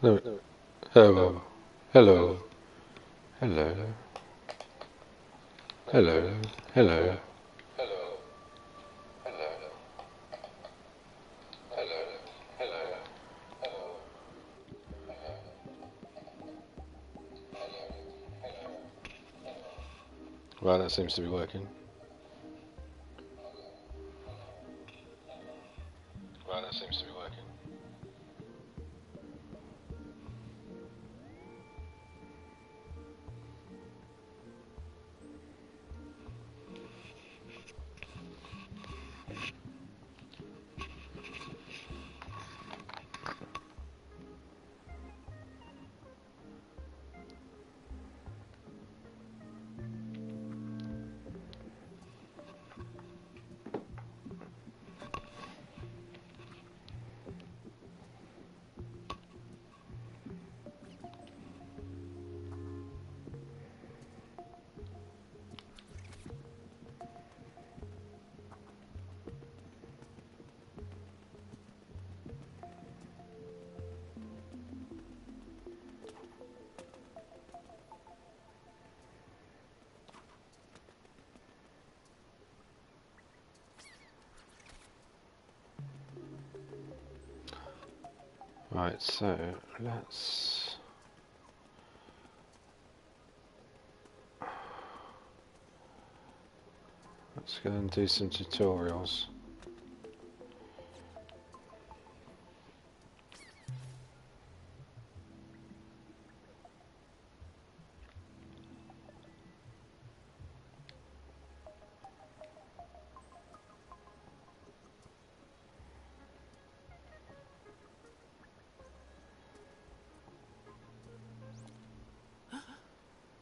No. Hello. Hello. Hello. Hello. Hello. Right, that seems to be working. Right, that seems to be working. Right, so let's go and do some tutorials.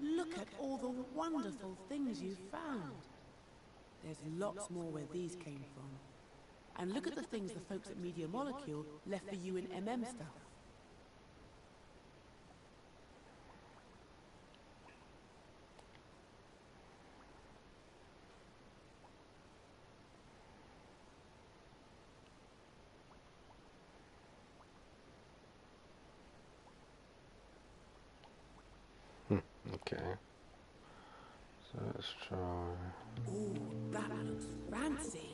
Look at all the wonderful things you've found. There's lots more where these came from. And look at the things the folks at Media Molecule left for you in MM stuff. Okay. So let's try. Ooh, that looks fancy.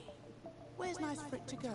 Where's nice for it to go?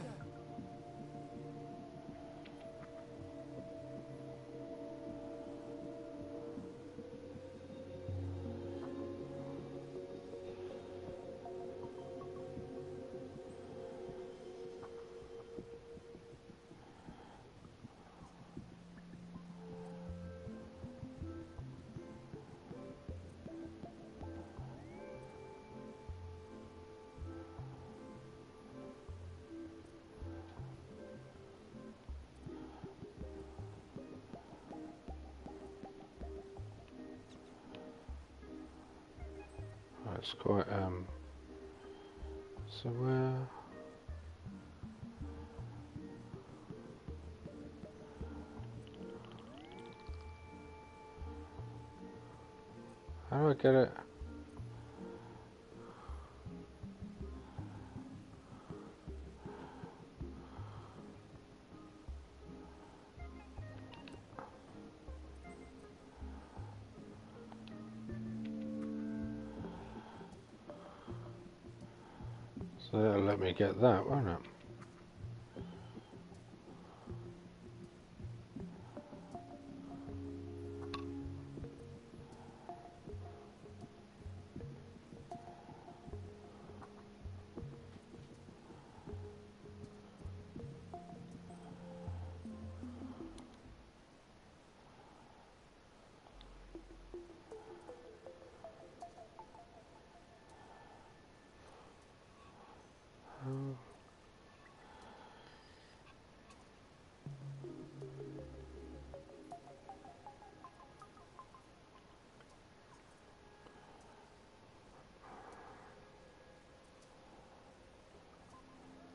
It's quite so where how do I get it? So that'll let me get that, won't it?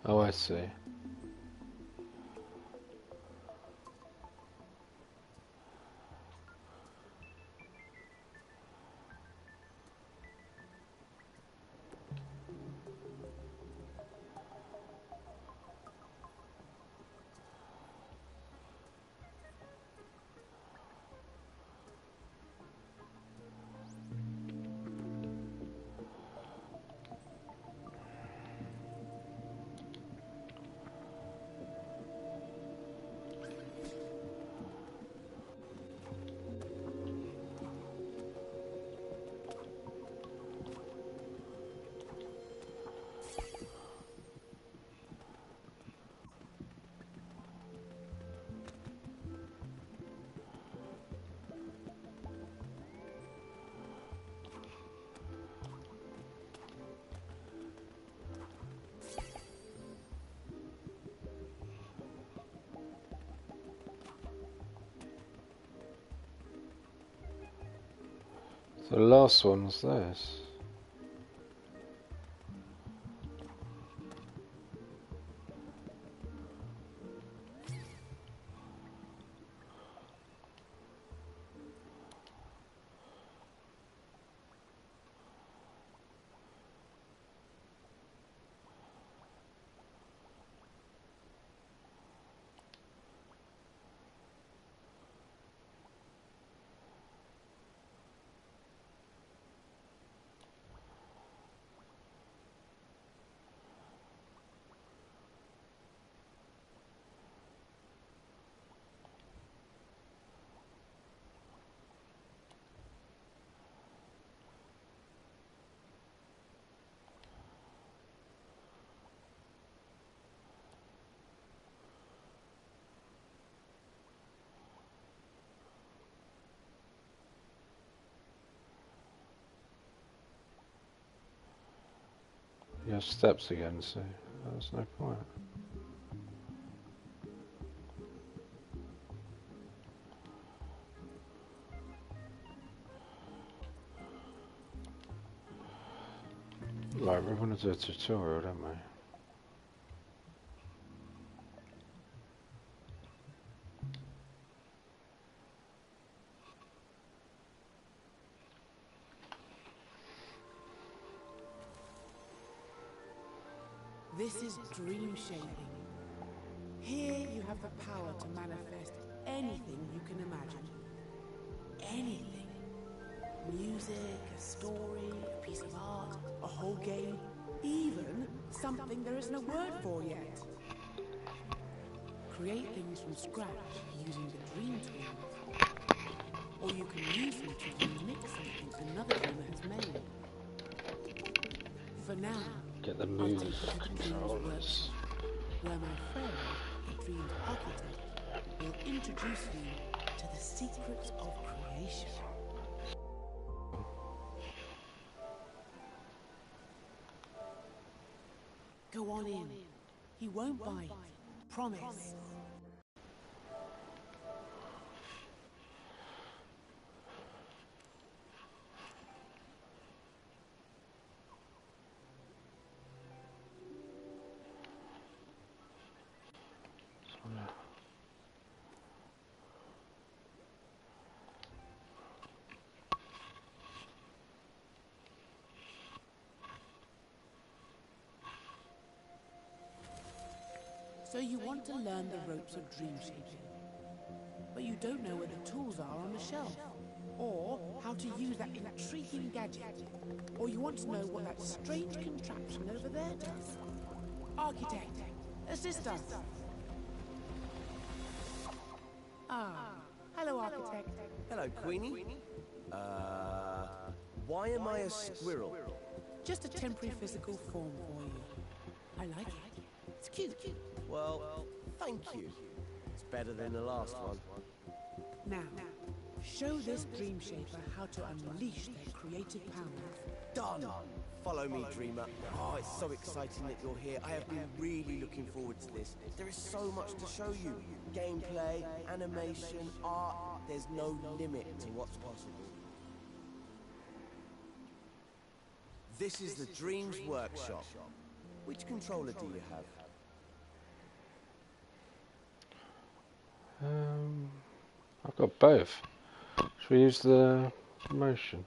Oh, I see. The last one's this. You have steps again, so there's no point. Right, we're going to do a tutorial, don't we? This is dream shaping. Here you have the power to manifest anything you can imagine. Anything. Music, a story, a piece of art, a whole game, even something there is no word for yet. Create things from scratch using the dream tools. Or you can use them to remix something another dreamer has made. For now, Get the I'll move take you to the Dreams controllers. workshop, where my friend, the Dreams architect, will introduce you to the secrets of creation. Go on in. He won't bite. Promise. So you want to learn the ropes of dream shaping, but you don't know where the tools are on the shelf, or how to use that intriguing gadget, or you want to know what that strange contraption over there does. Architect, assist us. Ah, hello, Architect. Hello, Queenie. Why am I a squirrel? Just a temporary physical form for you. I like it. It's cute. Well, thank you. It's better than the last one. Now, show this dream shaper how to unleash their creative powers. Done! Follow me, Dreamer. Oh, it's so exciting that you're here. I have been really looking forward to this. There is so much to show you. Gameplay, animation, art. There's no limit to what's possible. This is the Dreams workshop. Which controller do you have? I've got both. Should we use the motion?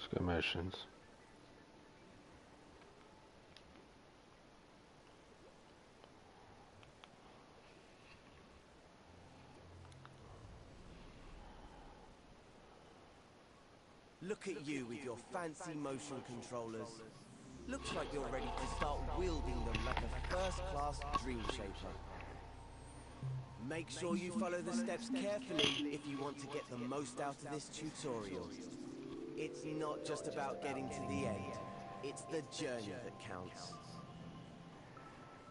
Let's go motions. Look at you with your fancy motion controllers. Looks like you're ready to start wielding them like a first-class dream shaper. Make sure you follow the steps carefully if you want to get the most out of this tutorial. It's not just about getting to the end, it's the journey that counts.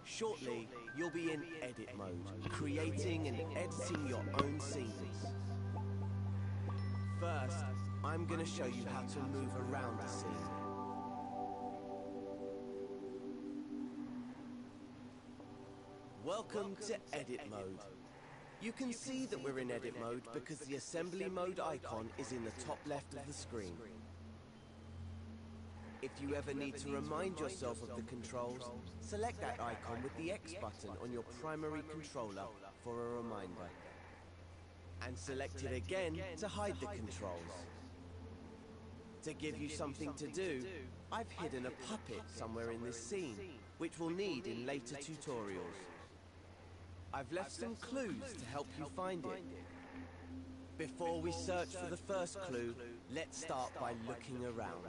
Shortly, you'll be in edit mode, creating and editing your own scenes. First, I'm going to show you how to move around the scene. Welcome to edit mode. You can see that we're in edit mode because the assembly mode icon is in the top left of the screen. If you ever need to remind yourself of the controls, select that icon with the X button on your primary controller for a reminder. And select it again to hide the controls. To give you something to do, I've hidden a puppet somewhere in this scene, which we'll need in later tutorials. I've left some clues to help you find it. Before we search for the first clue, let's start by looking around.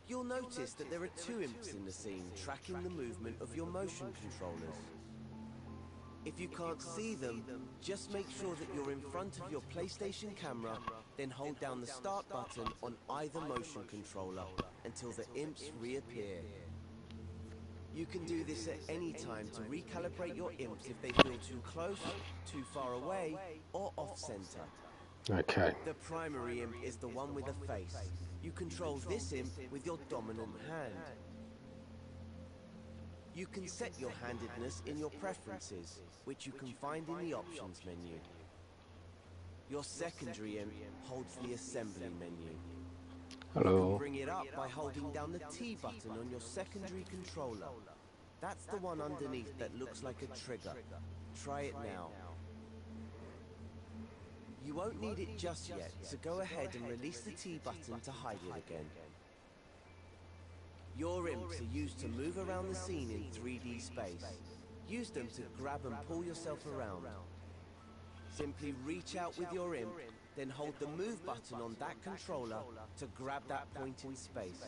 You'll notice that there are two imps in the scene tracking the movement of your motion controllers. If you can't see them, just make sure that you're in front of your PlayStation camera, then hold down the start button on either motion controller until the imps reappear. You can do this at any time to recalibrate your imps if they feel too close, too far away, or off-center. Okay. The primary imp is the one with a face. You control this imp with your dominant hand. You can set your handedness in your preferences, which you can find in the options menu. Your secondary imp holds the assembly menu. Hello. You can bring it up by holding down the T button on your secondary controller. That's the one underneath that looks like a trigger. Try it now. You won't need it just yet, so go ahead and release the T button to hide it again. Your imps are used to move around the scene in 3D space. Use them to grab and pull yourself around. Simply reach out with your imp, then hold the move button on that controller to grab that point in space.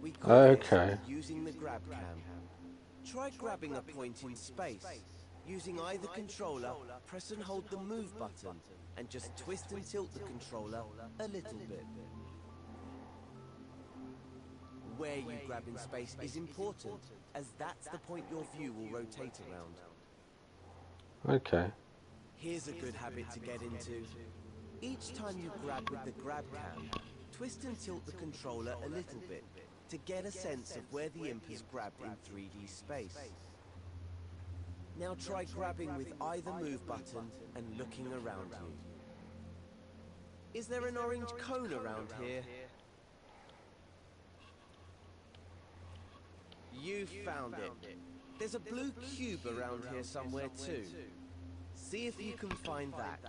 We call this using the grab cam. Try grabbing a point in space. Using either controller, press and hold the move button, and just twist and tilt the controller a little bit. Where you grab in space is important, as that's the point your view will rotate around. Okay. Here's a good habit to get into. Each time you grab with the grab cam, twist and tilt the controller a little bit to get a sense of where the imp is grabbed in 3D space. Now try grabbing with either move button and looking around you. Is there an orange cone around here? You found it. There's a blue cube around here somewhere too. See if you can find that.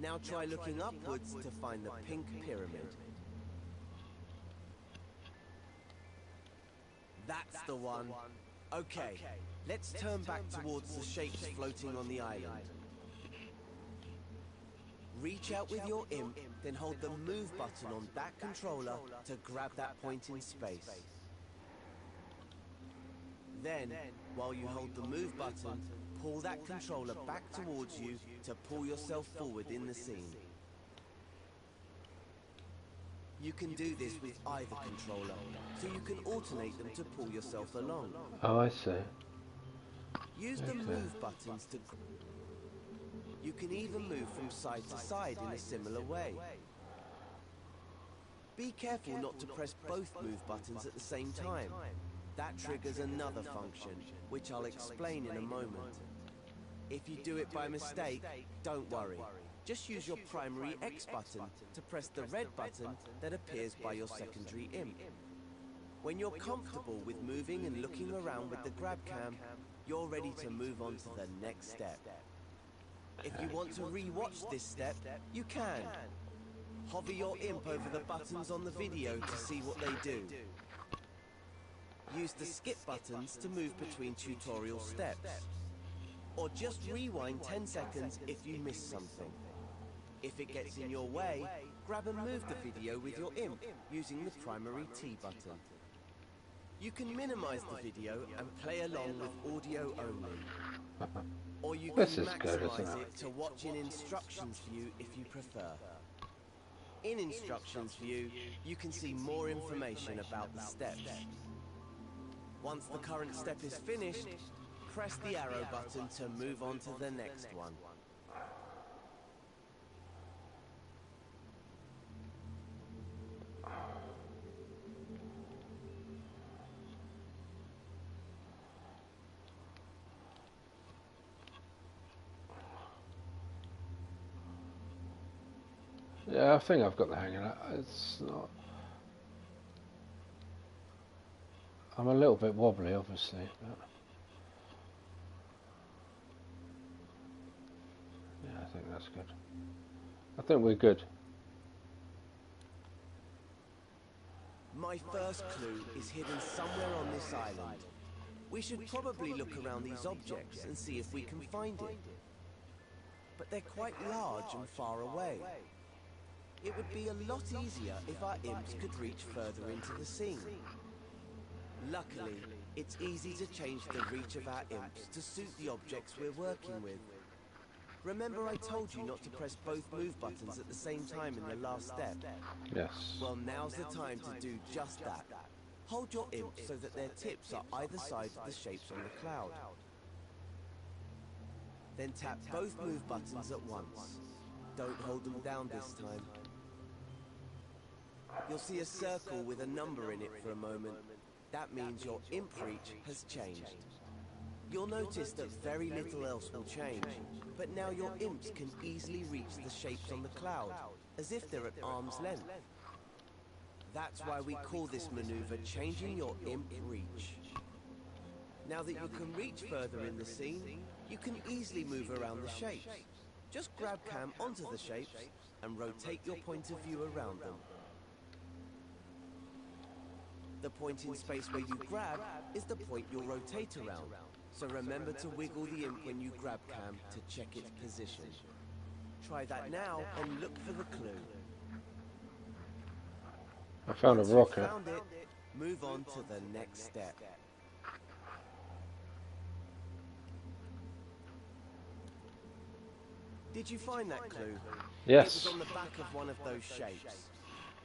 Now try looking upwards to find the pink pyramid. That's the one. Okay, let's turn back towards the shapes floating on the island. Reach out with your imp, then hold the move button on that controller to grab that point in space. Then, while you hold the move button, pull that controller back towards you to pull yourself forward in the scene. You can do this with either controller, so you can alternate them to pull yourself along. Oh, I see. Use the move buttons to... You can even move from side to side in a similar way. Be careful not to press both move buttons at the same time. That triggers another function, which I'll explain in a moment. If you do it by mistake, don't worry. Just use your primary X button to press the red button that appears by your secondary imp. When you're comfortable with moving and looking around with the grab cam, you're ready to move on to the next step. If you want to re-watch this step, you can. Hover your imp over the buttons on the video to see what they do. Use the skip buttons to move between tutorial steps. Or just rewind 10 seconds if you miss something. If it gets in your way, grab and move the video with your imp using the primary T button. You can minimize the video and play along with audio only. Or you can maximize it to watch in instructions view if you prefer. In instructions view, you can see more information about the steps. Once the current step is finished, press the arrow button to move on to the next one. Yeah, I think I've got the hang of it. It's not... I'm a little bit wobbly, obviously, but... Yeah, I think that's good. I think we're good. My first clue is hidden somewhere on this island. We should probably look around these objects and see if we can find it. But they're quite large and far away. It would be a lot easier if our imps could reach further into the scene. Luckily, it's easy to change the reach of our imps to suit the objects we're working with. Remember I told you not to press both move buttons at the same time in the last step? Yes. Well, now's the time to do just that. Hold your imps so that their tips are either side of the shapes on the cloud. Then tap both move buttons at once. Don't hold them down this time. You'll see a circle with a number in it for a moment. That means your imp reach has changed. You'll notice that very little else will change, but now your imps can easily reach the shapes on the cloud, as if they're at arm's length. That's why we call this maneuver changing your imp reach. Now that you can reach further in the scene, you can easily move around the shapes. Just grab cam onto the shapes and rotate your point of view around them. The point in space where you grab is the point you'll rotate around. So remember to wiggle the imp when you grab cam to check its position. Try that now and look for the clue. I found a rocket. Once you've found it, move on to the next step. Did you find that clue? Yes. It was on the back of one of those shapes.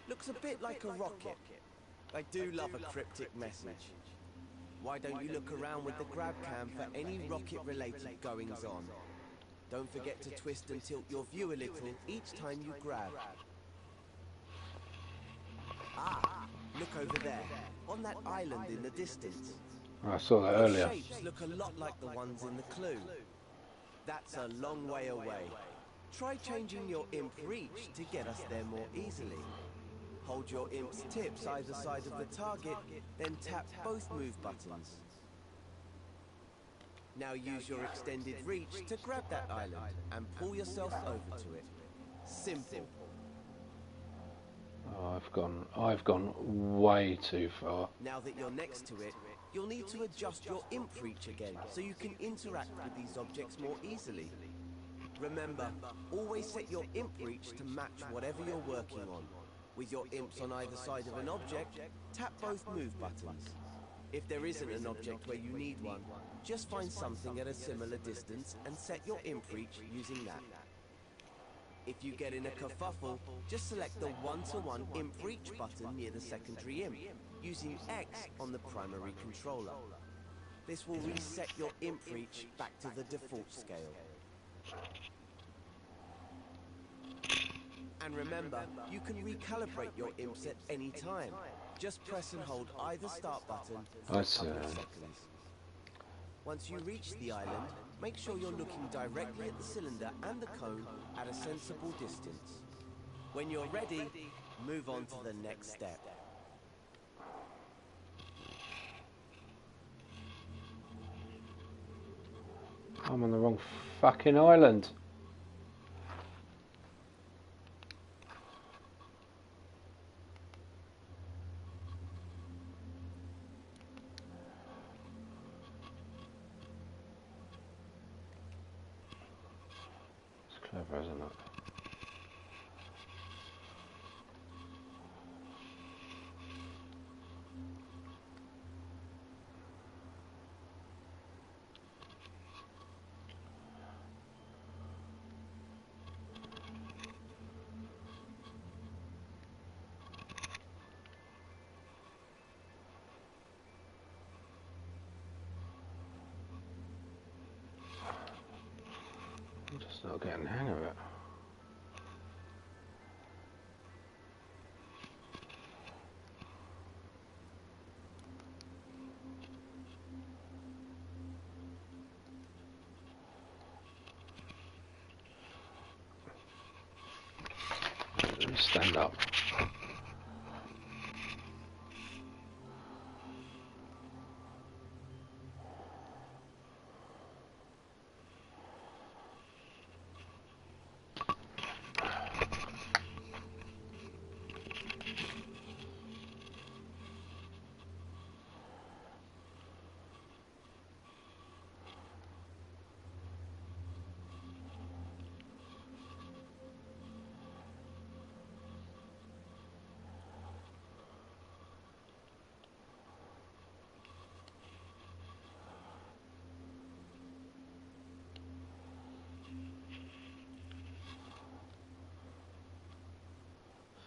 Looks a bit like a rocket. I do love a cryptic message. Why don't you look around with the grab cam for any rocket-related goings-on? Don't forget to twist and tilt your view a little each time you grab. Ah, look over there, on that island in the distance. I saw that Those earlier. shapes look a lot like the ones in the clue. That's a long way away. Try changing your imp reach to get us there more easily. Hold your imp's tips either side of the target, then tap both move buttons. Now use your extended reach to grab that island and pull yourself over to it. Simple. Oh, I've gone way too far. Now that you're next to it, you'll need to adjust your imp reach again so you can interact with these objects more easily. Remember, always set your imp reach to match whatever you're working on. With your imps on either side of an object, tap both move buttons. If there isn't an object where you need one, just find something at a similar distance and set your imp reach using that. If you get in a kerfuffle, just select the one-to-one imp reach button near the secondary imp, using X on the primary controller. This will reset your imp reach back to the default scale. And remember, you can recalibrate your imps at any time. Just press and hold either start button for a couple of seconds. Once you reach the island, make sure you're looking directly at the cylinder and the cone at a sensible distance. When you're ready, move on to the next step. I'm on the wrong fucking island. It's clever, isn't it? I'm just not getting the hang of it. Let me stand up.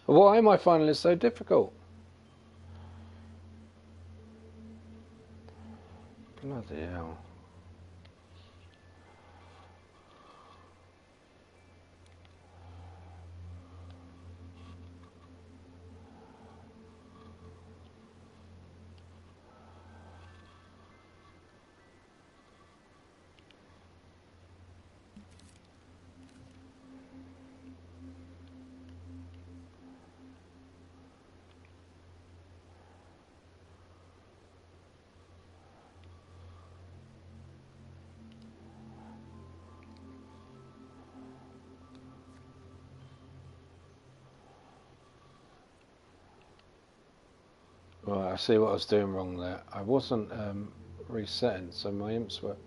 Why am I finding this so difficult? Bloody hell. Right, I see what I was doing wrong there. I wasn't resetting, so my imps were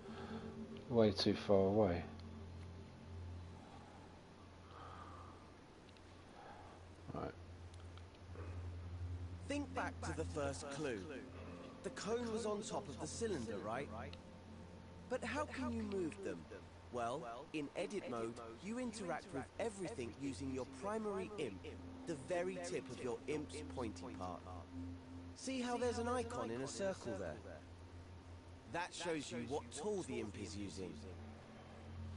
way too far away. Right. Think back to the first clue. The cone was on top of the cylinder, right? But how can you move them? Well, in edit mode, you interact with everything using your primary imp, the very tip of your imp's pointy part. See how there's an icon in a circle there? That shows you what tool the imp is using.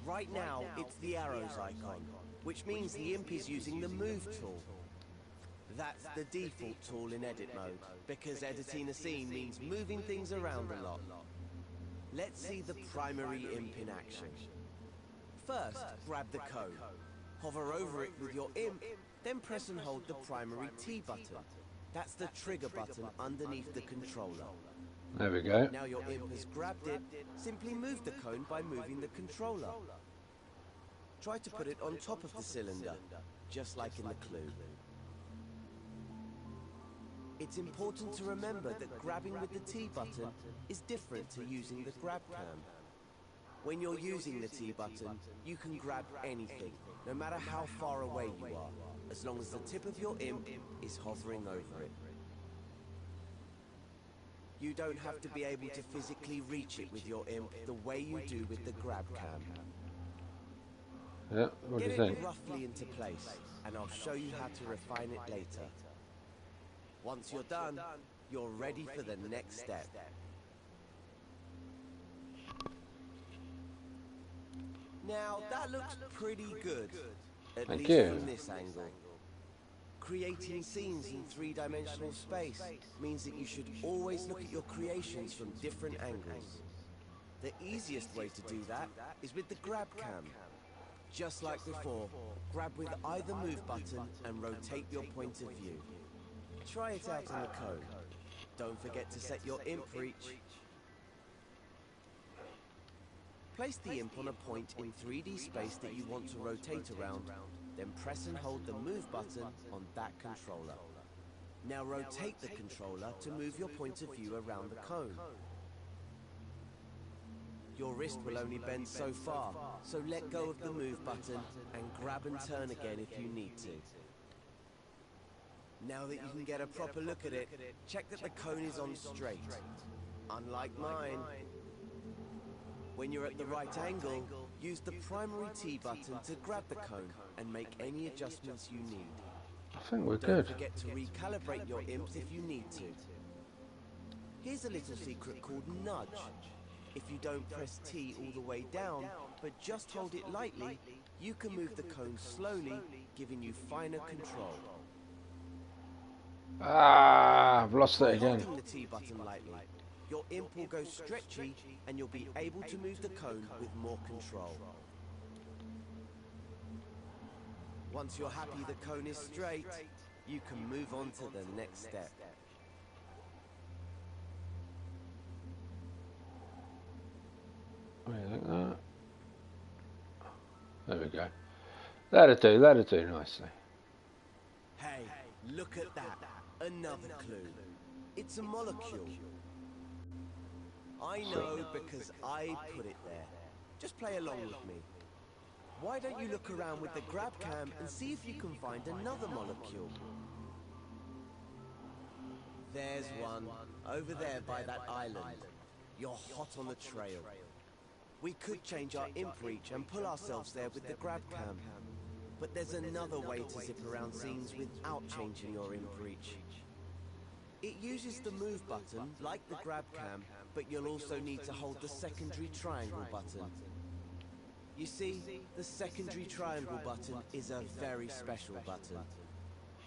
Right now, it's the arrows icon, which means the imp is using the move tool. That's the default tool in edit mode, because editing a scene means moving things around a lot. Let's see the primary imp in action. First, grab the cone. Hover over it with your imp, then press and hold the primary T button. That's the trigger button underneath the controller. There we go. Now your imp has grabbed it, simply move the cone by moving the controller. Try to put it on top of the cylinder, just like in the clue. It's important to remember that grabbing with the T button is different to using the grab cam. When you're using the T button, you can grab anything, no matter how far away you are, as long as the tip of your imp is hovering over it. You don't have to be able to physically reach it with your imp the way you do with the grab cam. Yeah, what do Get you it think? roughly into place, and I'll show you how to refine it later. Once you're done, you're ready for the next step. Now, that looks pretty good, at Thank least you. from this angle. Creating scenes in three-dimensional space means that you should always look at your creations from different angles. The easiest way to do that is with the grab cam. Just like before, grab with either move button and rotate your point of view. Try it out on the cone. Don't forget to set your imp reach. Place the imp on a point in 3D space that you want to rotate around, then press and hold the move button on that controller. Now rotate the controller to move your point of view around the cone. Your wrist will only bend so far, so let go of the move button and grab and turn again if you need to. Now that you can get a proper look at it, check that the cone is on straight. Unlike mine. When you're at the right angle, use the primary T button to grab the cone and make any adjustments you need. I think we're Don't good. forget to recalibrate your imps if you need to. Here's a little secret called nudge. If you don't press T all the way down, but just hold it lightly, you can move the cone slowly, giving you finer control. Ah, I've lost it again. Holding the T button lightly, your imp will go stretchy and you'll be able to move the cone with more control. Once you're happy the cone is straight, you can move on to the next step. What do you think of that? There we go. That'll do nicely. Hey, look at that. Another clue. It's a molecule. I know because I put it there. Just play along with me. Why don't you look around with the grab cam and see if you can find another molecule? There's one, over there by that island. You're hot on the trail. We could change our imp reach and pull ourselves there with the grab cam. But there's another way to zip around scenes without changing your imp reach. It uses the move button, like the grab cam, but you'll also need to hold the secondary triangle button. You see, the secondary triangle button is a very special button.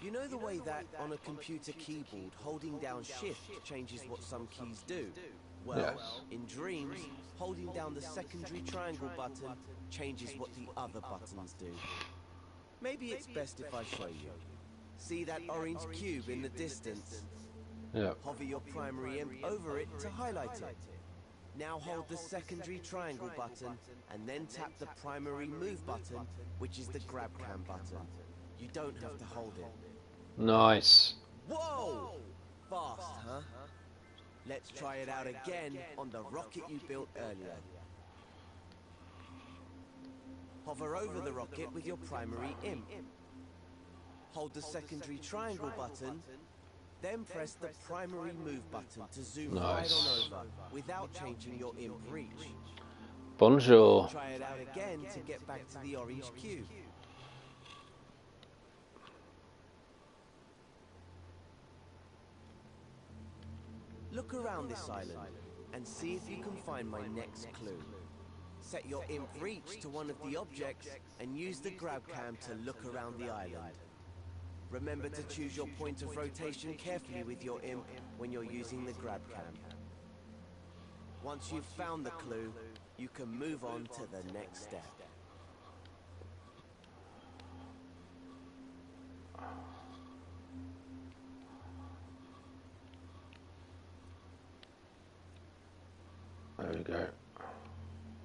You know the way that on a computer keyboard, holding down Shift changes what some keys do? Well, Yes. in Dreams, holding down the secondary triangle button changes what the other buttons do. Maybe it's best if I show you. See that orange cube in the distance? Yeah. Hover your primary imp over it to highlight it. Now hold the secondary triangle button and then tap the primary move button, which is the grab cam button. You don't have to hold it. Nice. Whoa! Fast, huh? Let's try it out again on the rocket you built earlier. Hover over the rocket with your primary imp. Hold the secondary triangle button, then press the primary move button to zoom right on over without changing your imp reach. Bonjour. Try it out again to get back to the orange cube. Look around this island and see if you can find my next clue. Set your imp reach to one of the objects and use the grab cam to look around the island. Remember to choose your point of rotation carefully with your imp when you're using the grab cam. Once you've found the clue, you can move on to the next step. There we go.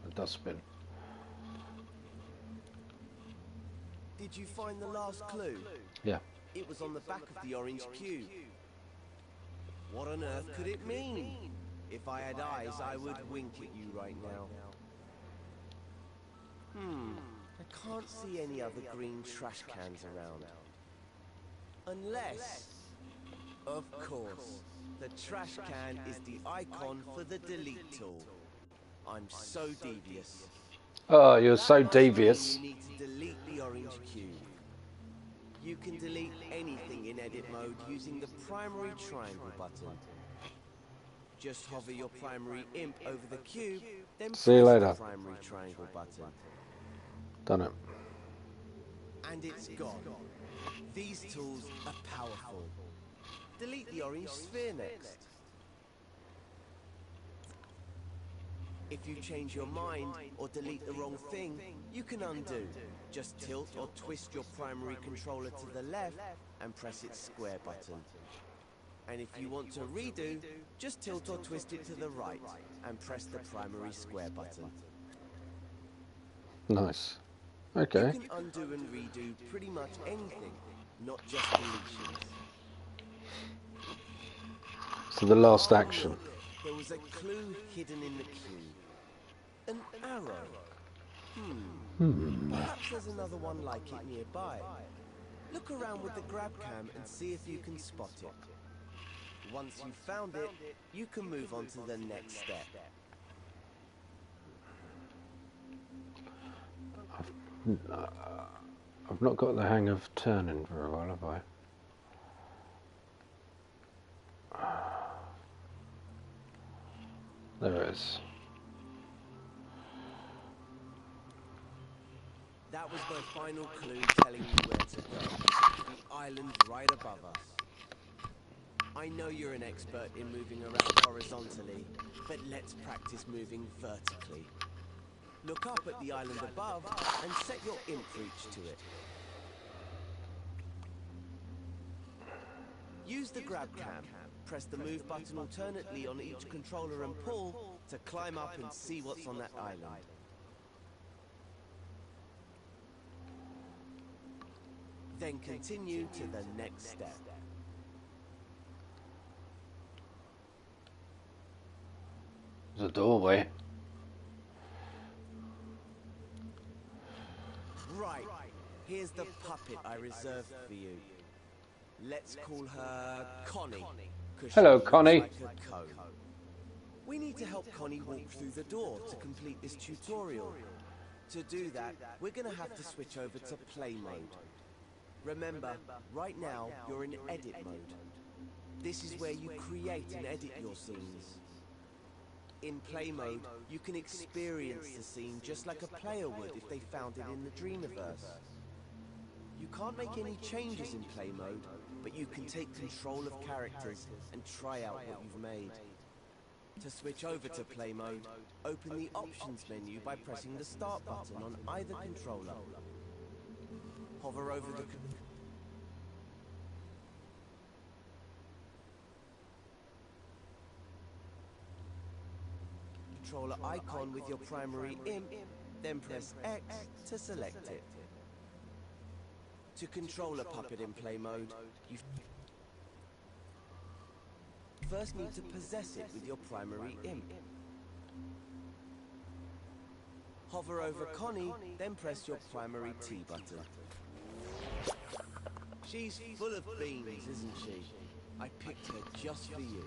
A dustbin. Did you find the last clue? Yeah. It was on the back of the orange cube. What on earth could it mean? If I had eyes, I would wink at you right now. I can't see any other green trash cans around. Unless, of course, the trash can is the icon for the delete tool. I'm so devious. Oh, you're so That must mean devious. you need to delete the orange cube. You can delete anything in edit mode using the primary triangle button. Just hover your primary imp over the cube, then See you press later. the primary triangle button. Done it. And it's gone. These tools are powerful. Delete the orange sphere next. If you change your mind or delete the wrong thing, you can undo. Just tilt or twist your primary controller to the left and press its square button. And if you want to redo, just tilt or twist it to the right and press the primary square button. Nice. Okay. You can undo and redo pretty much anything, not just deletions. So the last Oh, action. look, there was a clue hidden in the cube. An arrow. Perhaps there's another one like it nearby. Look around with the grab cam and see if you can spot it. Once you've found it, you can move on to the next step. I've not got the hang of turning very well, have I? There it is. That was my final clue telling you where to go. The island right above us. I know you're an expert in moving around horizontally, but let's practice moving vertically. Look up at the island above and set your imp reach to it. Use the grab cam. Press the move button alternately on each controller and pull to climb up and see what's on that island. Then continue to the next step. There's a doorway. Right, here's the puppet I reserved for you. Let's call her Connie. 'Cause she Hello, looks Connie. like a cone. We need to help Connie walk through the door to complete this tutorial. To do that, we're going to have to switch over to play mode. Remember, right now you're in edit mode. This is where you create and edit your scenes. In play mode, you can experience the scene just like a player would if they found it in the Dreamiverse. You can't make any changes in play mode, but you can take control of characters and try out what you've made. To switch over to play mode, open the options menu by pressing the start button on either controller. Hover over the controller icon with your primary imp, then press X to select it. To control a puppet in play mode, you first need to possess it with your primary imp. Hover over Connie, then press your primary T button. She's full of beans, isn't she? I picked her just for you.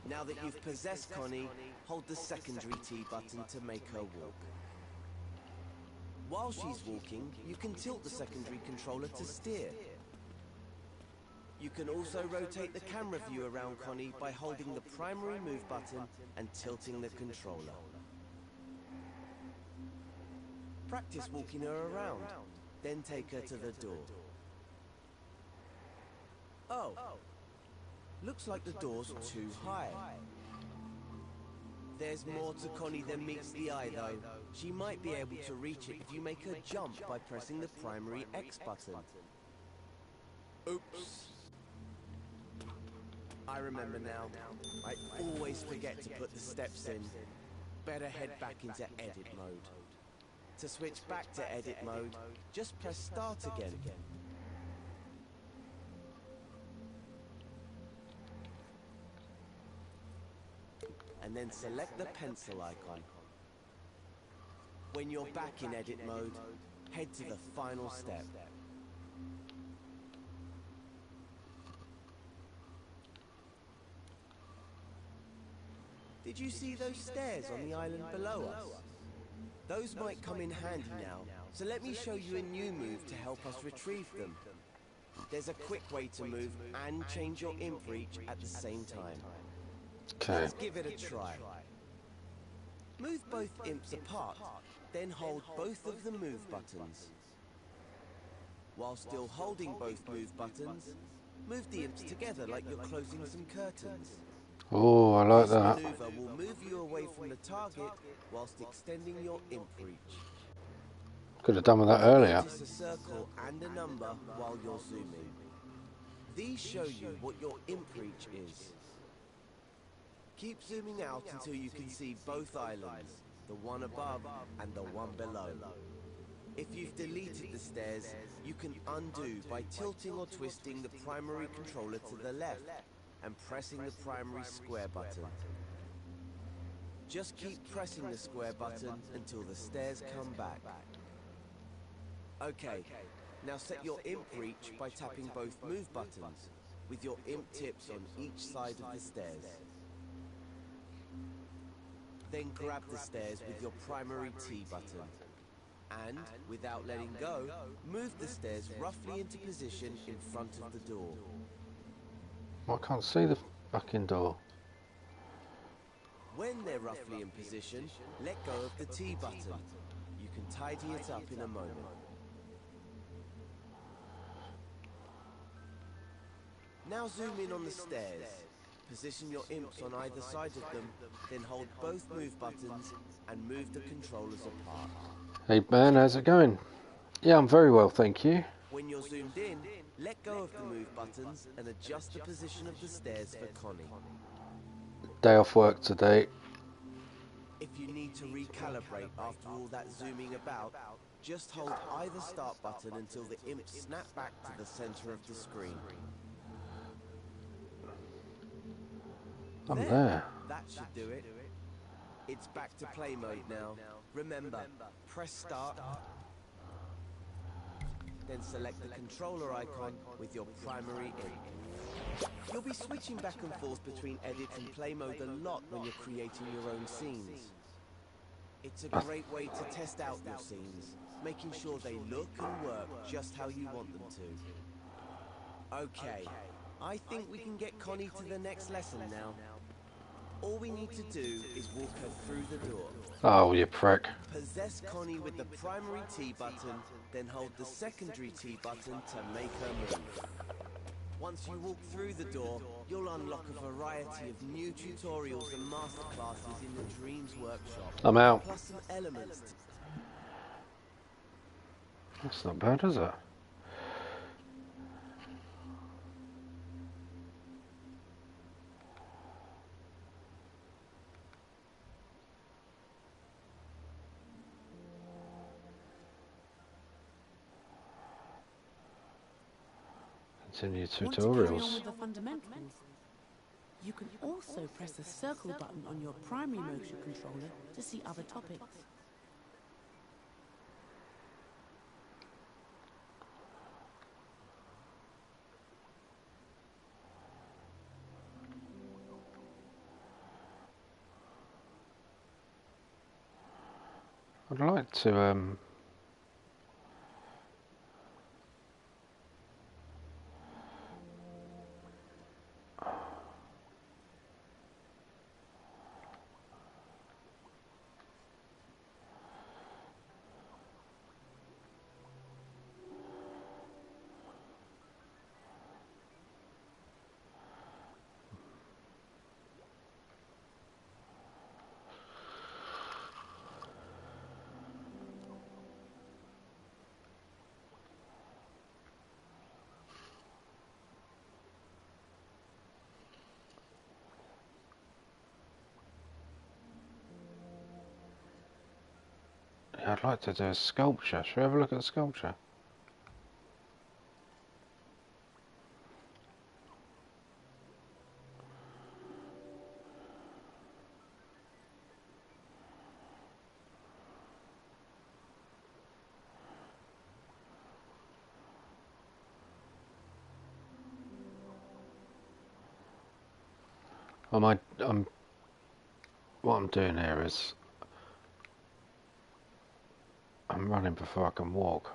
Now that you've possessed Connie, hold the secondary T button to make her walk. While she's walking, you can tilt the secondary controller to steer. You can also rotate the camera view around Connie by holding the primary move button and tilting the controller. Practice walking her around, then take her to the door. Oh, looks like the door's too high. There's more to Connie than meets the eye, though. She might be able to reach it if you make her jump by pressing the primary X button. Oops. I remember now. I always forget to put the steps in. Better head back into edit mode. To switch back to edit mode, just press start again. And then select the pencil icon. When you're back in edit mode, head to the final step. Did you see those stairs on the island below us? Those might come in handy now, so let me show you a new move to help us retrieve them. There's a quick way to move and change your imp reach at the same time. Okay. Let's give it a try. Move both imps apart, then hold both of the move buttons. While still holding both move buttons, move the imps together like you're closing some curtains. Oh, I like This that. maneuver will move you away from the target whilst extending your imp reach. Could have done with that earlier. Notice a circle and a number while you're zooming. These show you what your imp reach is. Keep zooming out until you can see both islands, the one above and the one below. If you've deleted the stairs, you can undo by tilting or twisting the primary controller to the left and pressing the primary square button. Just keep pressing the square button until the stairs come back. Okay, now set your imp reach by tapping both move buttons, with your imp tips on each side of the stairs. Then grab the stairs with your primary T button. And, without letting go, move the stairs roughly into position in front of the door. I can't see the fucking door. When they're roughly in position, let go of the T button. You can tidy it up in a moment. Now zoom in on the stairs. Position your imps on either side of them, then hold both move buttons and move the controllers apart. Hey man, how's it going? Yeah, I'm very well, thank you. When you're zoomed in, let go of the move buttons and adjust the position of the stairs for Connie. Day off work today. If you need to recalibrate after all that zooming about, just hold either start button until the imps snap back to the center of the screen. I'm there. That should do it. It's back to play mode now. Remember, press start, then select the controller icon with your primary imp. You'll be switching back and forth between edit and play mode a lot when you're creating your own scenes. It's a great way to test out your scenes, making sure they look and work just how you want them to. Okay, I think we can get Connie to the next lesson now. All we need to do is walk her through the door. Oh, you prick. Possess Connie with the primary T button, then hold the secondary T button to make her move. Once you walk through the door, you'll unlock a variety of new tutorials and masterclasses in the Dreams workshop. I'm out. Plus some elements to... That's not bad, is it? Continue Want to carry on tutorials. with the fundamentals? You can also press the circle button on your primary motion controller to see other topics. I'd like to I'd like to do a sculpture. Should we have a look at the sculpture? What I'm doing here is I'm running before I can walk.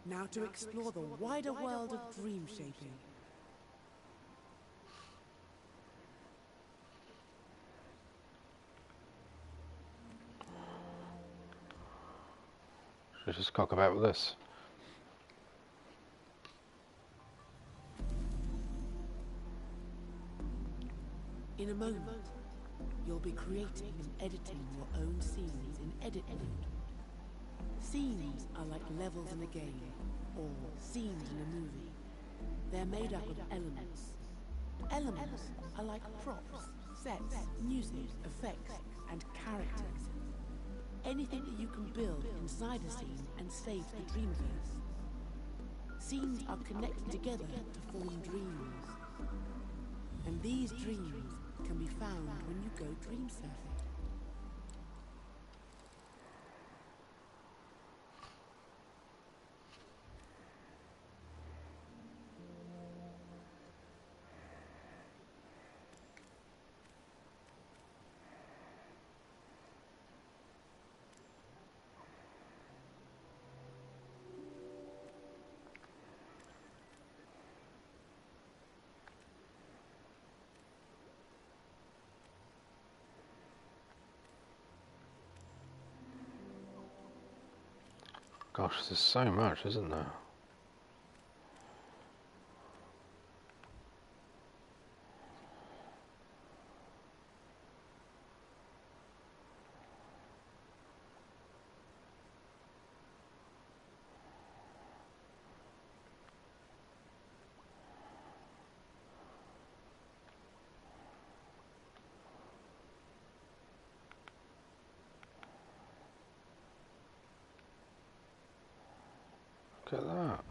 Now to explore the wider world of dream shaping. Should just cock about with this. In a moment, you'll be creating and editing your own scenes in edit mode. Scenes are like levels in a game, or scenes in a movie. They're made up of elements. Elements are like props, sets, music, effects, and characters. Anything that you can build inside a scene and save the dreamverse. Scenes are connected together to form dreams. And these dreams can be found when you go dream surfing. Gosh, there's so much, isn't there? Look at that.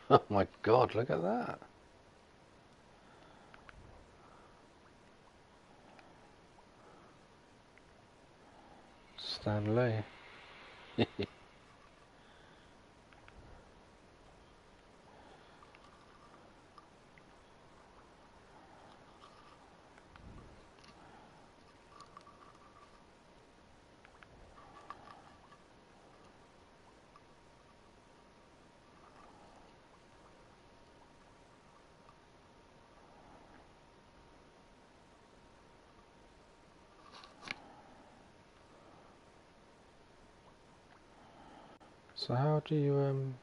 Oh my God, look at that. Stanley. So how do you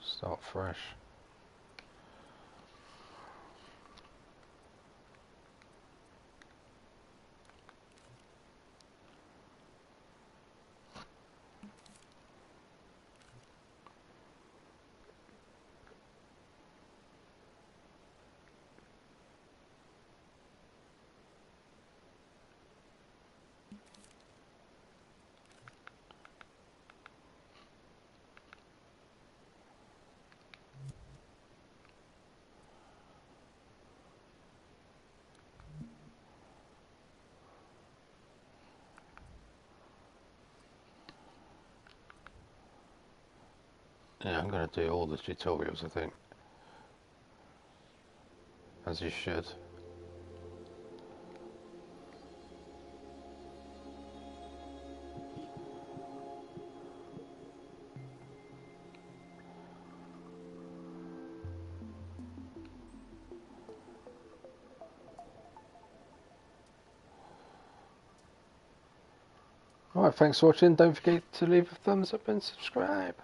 start fresh? Yeah, I'm going to do all the tutorials, I think. As you should. Alright, thanks for watching. Don't forget to leave a thumbs up and subscribe.